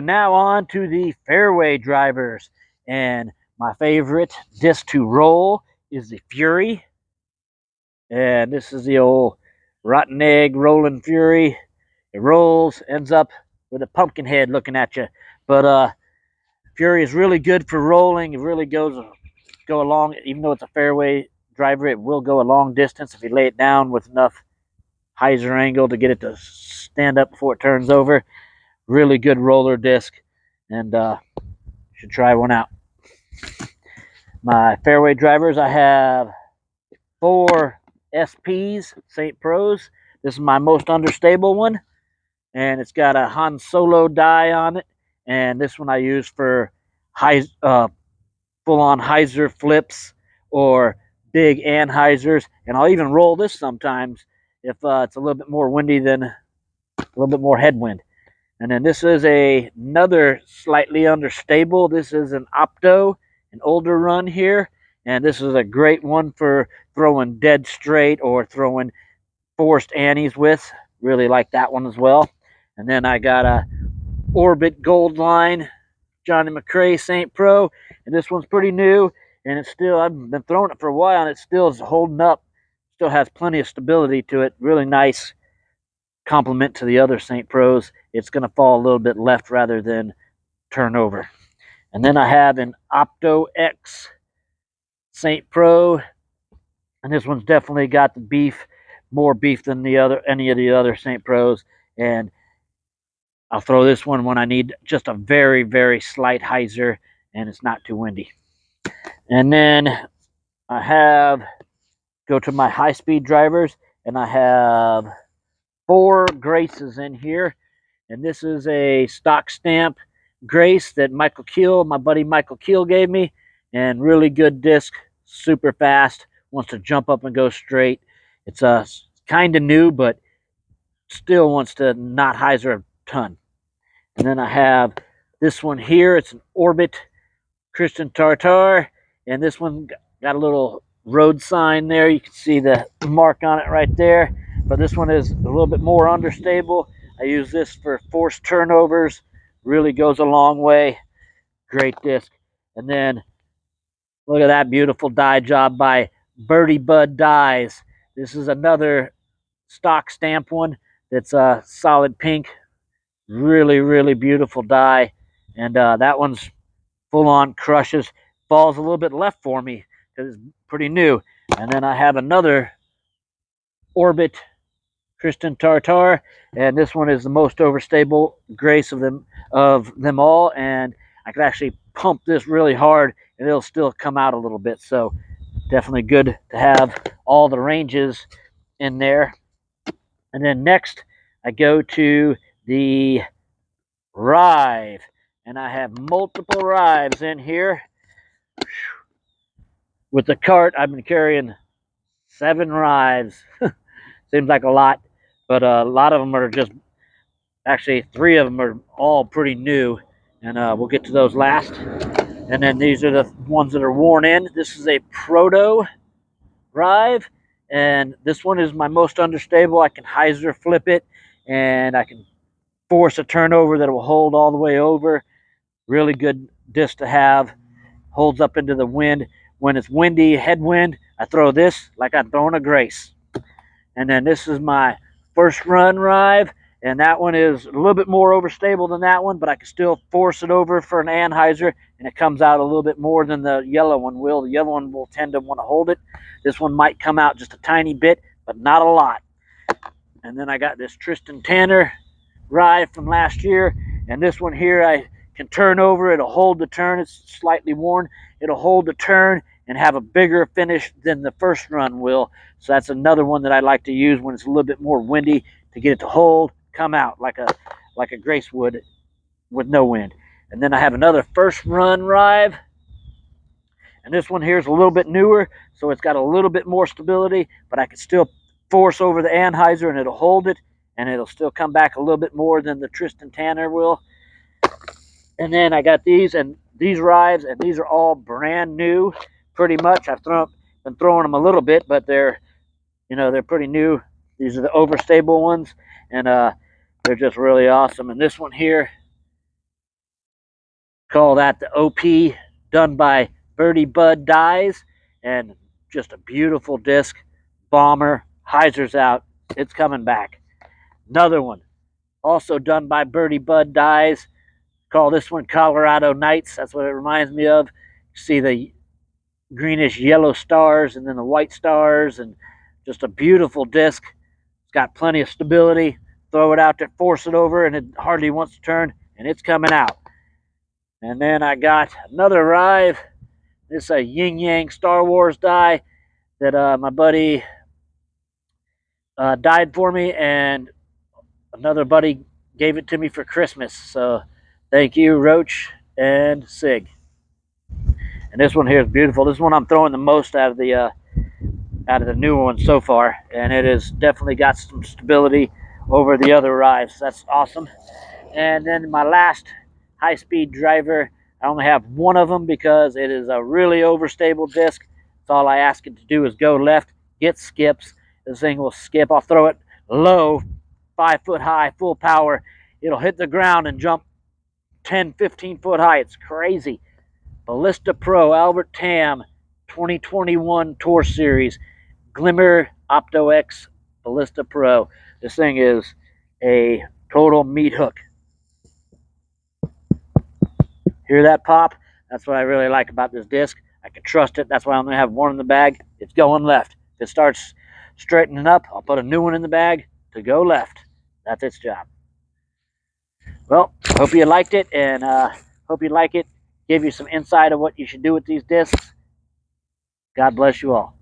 and now on to the fairway drivers. And my favorite disc to roll is the Fury. And this is the old rotten egg rolling Fury. It rolls, ends up with a pumpkin head looking at you. But Fury is really good for rolling. It really go along, even though it's a fairway driver, it will go a long distance if you lay it down with enough hyzer angle to get it to stand up before it turns over. Really good roller disc, and should try one out. My fairway drivers, I have 4 SPs, St. Pros. This is my most understable one, and it's got a Han Solo die on it. And this one I use for full-on hyzer flips or big anhysers, and I'll even roll this sometimes if it's a little bit more windy than a little bit more headwind. And then this is another slightly understable. This is an Opto, an older run here, and this is a great one for throwing dead straight or throwing forced annies with. Really like that one as well. And then I got a Orbit Gold Line JohnE McCray St. Pro, and this one's pretty new, and it's still, I've been throwing it for a while, and it still is holding up. Still has plenty of stability to it. Really nice complement to the other St. Pros. It's going to fall a little bit left rather than turn over. And then I have an Opto X St. Pro, and this one's definitely got the beef, more beef than any of the other St. Pros. And I'll throw this one when I need just a very, very slight hyzer and it's not too windy. And then I go to my high-speed drivers, and I have 4 Graces in here. And this is a stock stamp Grace that my buddy Michael Keel gave me. And really good disc, super fast, wants to jump up and go straight. It's kind of new, but still wants to not hyzer a ton. And then I have this one here. It's an Orbit Christian Tartar, and this one got a little road sign there. You can see the mark on it right there. But this one is a little bit more understable. I use this for forced turnovers. Really goes a long way. Great disc. And then look at that beautiful die job by Birdie Bud Dies. This is another stock stamp one that's a solid pink. Really, really beautiful die. And that one's full-on crushes. Falls a little bit left for me because it's pretty new. And then I have another Orbit Christian Tartar, and this one is the most overstable Grace of them all. And I could actually pump this really hard, and it'll still come out a little bit. So definitely good to have all the ranges in there. And then next, I go to the Rive, and I have multiple Rives in here. With the cart, I've been carrying 7 Rives. Seems like a lot, but a lot of them are just, actually 3 of them are all pretty new, and we'll get to those last. And then these are the ones that are worn in. This is a Proto Rive, and this one is my most understable. I can hyzer flip it, and I can force a turnover that will hold all the way over. Really good disc to have. Holds up into the wind. When it's windy, headwind, I throw this like I'm throwing a Grace. And then this is my first run Rive, and that one is a little bit more overstable than that one, but I can still force it over for an anhyzer, and it comes out a little bit more than the yellow one will. The yellow one will tend to want to hold it. This one might come out just a tiny bit, but not a lot. And then I got this Tristan Tanner Rive from last year, and this one here I can turn over. It'll hold the turn. It's slightly worn. It'll hold the turn and have a bigger finish than the first run will. So that's another one that I like to use when it's a little bit more windy, to get it to hold, come out like a Grace would with no wind. And then I have another first run Rive, and this one here is a little bit newer, so it's got a little bit more stability, but I can still force over the anhyzer and it'll hold it, and it'll still come back a little bit more than the Tristan Tanner will. And then I got these Rives, and these are all brand new, pretty much. I've been throwing them a little bit, but they're pretty new. These are the overstable ones, and they're just really awesome. And this one here Call that the OP, done by Birdie Bud Dies, and just a beautiful disc. Bomber, hyzer's out, it's coming back. Another one, also done by Birdie Bud Dies. Call this one Colorado Nights. That's what it reminds me of. You see the greenish yellow stars and then the white stars, and just a beautiful disc. It's got plenty of stability. Throw it out there, force it over, and it hardly wants to turn, and it's coming out. And then I got another arrive. This is a Yin Yang Star Wars die that my buddy died for me, and another buddy gave it to me for Christmas. So thank you, Roach and Sig. And this one here is beautiful. This one I'm throwing the most out of the newer ones so far, and it has definitely got some stability over the other arrives. That's awesome. And then my last high-speed driver, I only have one of them because it is a really overstable disc. That's all I ask it to do is go left, get skips. This thing will skip. I'll throw it low, 5 foot high, full power. It'll hit the ground and jump 10, 15 foot high. It's crazy. Ballista Pro Albert Tam 2021 Tour Series Glimmer Opto X Ballista Pro. This thing is a total meat hook. Hear that pop? That's what I really like about this disc. I can trust it. That's why I'm going to have one in the bag. It's going left. If it starts straightening up, I'll put a new one in the bag to go left. That's its job. Well, hope you liked it, and hope you like it. Give you some insight of what you should do with these discs. God bless you all.